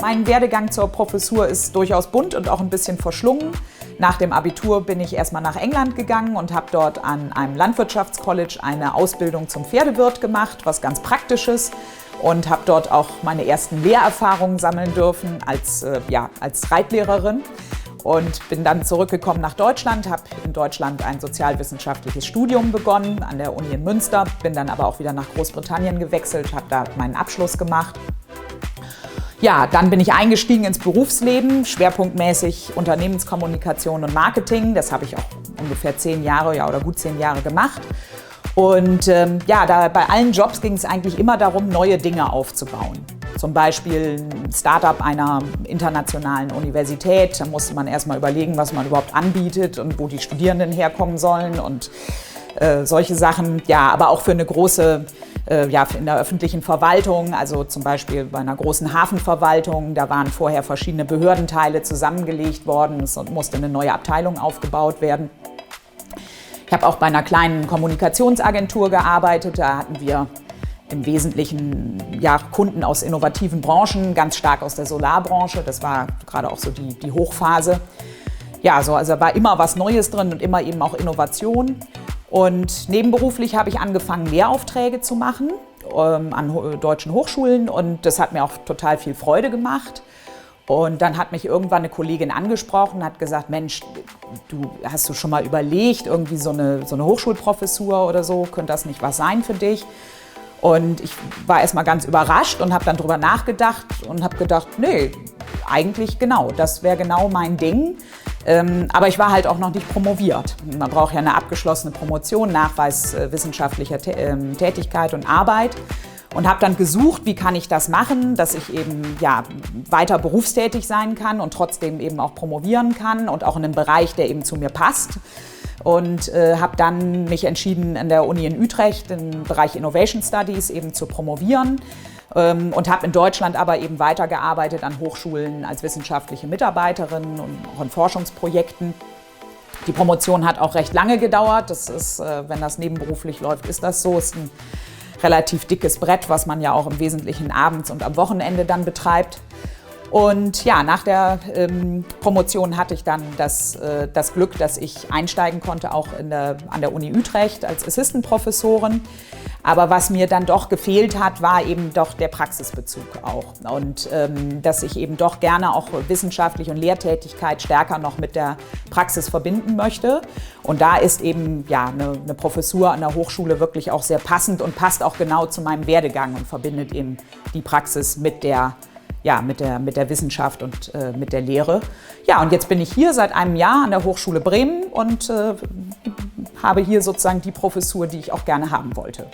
Mein Werdegang zur Professur ist durchaus bunt und auch ein bisschen verschlungen. Nach dem Abitur bin ich erstmal nach England gegangen und habe dort an einem Landwirtschaftscollege eine Ausbildung zum Pferdewirt gemacht, was ganz Praktisches. Und habe dort auch meine ersten Lehrerfahrungen sammeln dürfen als Reitlehrerin. Und bin dann zurückgekommen nach Deutschland, habe in Deutschland ein sozialwissenschaftliches Studium begonnen an der Uni in Münster, bin dann aber auch wieder nach Großbritannien gewechselt, habe da meinen Abschluss gemacht. Ja, dann bin ich eingestiegen ins Berufsleben, schwerpunktmäßig Unternehmenskommunikation und Marketing. Das habe ich auch ungefähr 10 Jahre oder gut 10 Jahre gemacht. Und bei allen Jobs ging es eigentlich immer darum, neue Dinge aufzubauen. Zum Beispiel ein Start-up einer internationalen Universität. Da musste man erstmal überlegen, was man überhaupt anbietet und wo die Studierenden herkommen sollen und solche Sachen. Ja, aber auch für eine große, in der öffentlichen Verwaltung, also zum Beispiel bei einer großen Hafenverwaltung, da waren vorher verschiedene Behördenteile zusammengelegt worden. Es musste eine neue Abteilung aufgebaut werden. Ich habe auch bei einer kleinen Kommunikationsagentur gearbeitet. Da hatten wir im Wesentlichen Kunden aus innovativen Branchen, ganz stark aus der Solarbranche. Das war gerade auch so die Hochphase. Ja, also war immer was Neues drin und immer eben auch Innovation. Und nebenberuflich habe ich angefangen, Lehraufträge zu machen an deutschen Hochschulen. Und das hat mir auch total viel Freude gemacht. Und dann hat mich irgendwann eine Kollegin angesprochen und hat gesagt, Mensch, hast du schon mal überlegt, irgendwie so eine Hochschulprofessur oder so, könnte das nicht was sein für dich? Und ich war erstmal ganz überrascht und habe dann drüber nachgedacht und habe gedacht, nee, eigentlich genau, das wäre genau mein Ding. Aber ich war halt auch noch nicht promoviert. Man braucht ja eine abgeschlossene Promotion, Nachweis wissenschaftlicher Tätigkeit und Arbeit. Und habe dann gesucht, wie kann ich das machen, dass ich eben weiter berufstätig sein kann und trotzdem eben auch promovieren kann und auch in einem Bereich, der eben zu mir passt. Und habe dann mich entschieden, an der Uni in Utrecht im Bereich Innovation Studies eben zu promovieren und habe in Deutschland aber eben weitergearbeitet an Hochschulen als wissenschaftliche Mitarbeiterin und auch in Forschungsprojekten. Die Promotion hat auch recht lange gedauert. Das ist, wenn das nebenberuflich läuft, ist das so. Es ist ein relativ dickes Brett, was man ja auch im Wesentlichen abends und am Wochenende dann betreibt. Und ja, nach der Promotion hatte ich dann das Glück, dass ich einsteigen konnte, auch an der Uni Utrecht als Assistant-Professorin. Aber was mir dann doch gefehlt hat, war eben doch der Praxisbezug auch. Und dass ich eben doch gerne auch wissenschaftliche und Lehrtätigkeit stärker noch mit der Praxis verbinden möchte. Und da ist eben eine Professur an der Hochschule wirklich auch sehr passend und passt auch genau zu meinem Werdegang und verbindet eben die Praxis mit der Wissenschaft und mit der Lehre. Ja, und jetzt bin ich hier seit einem Jahr an der Hochschule Bremen und habe hier sozusagen die Professur, die ich auch gerne haben wollte.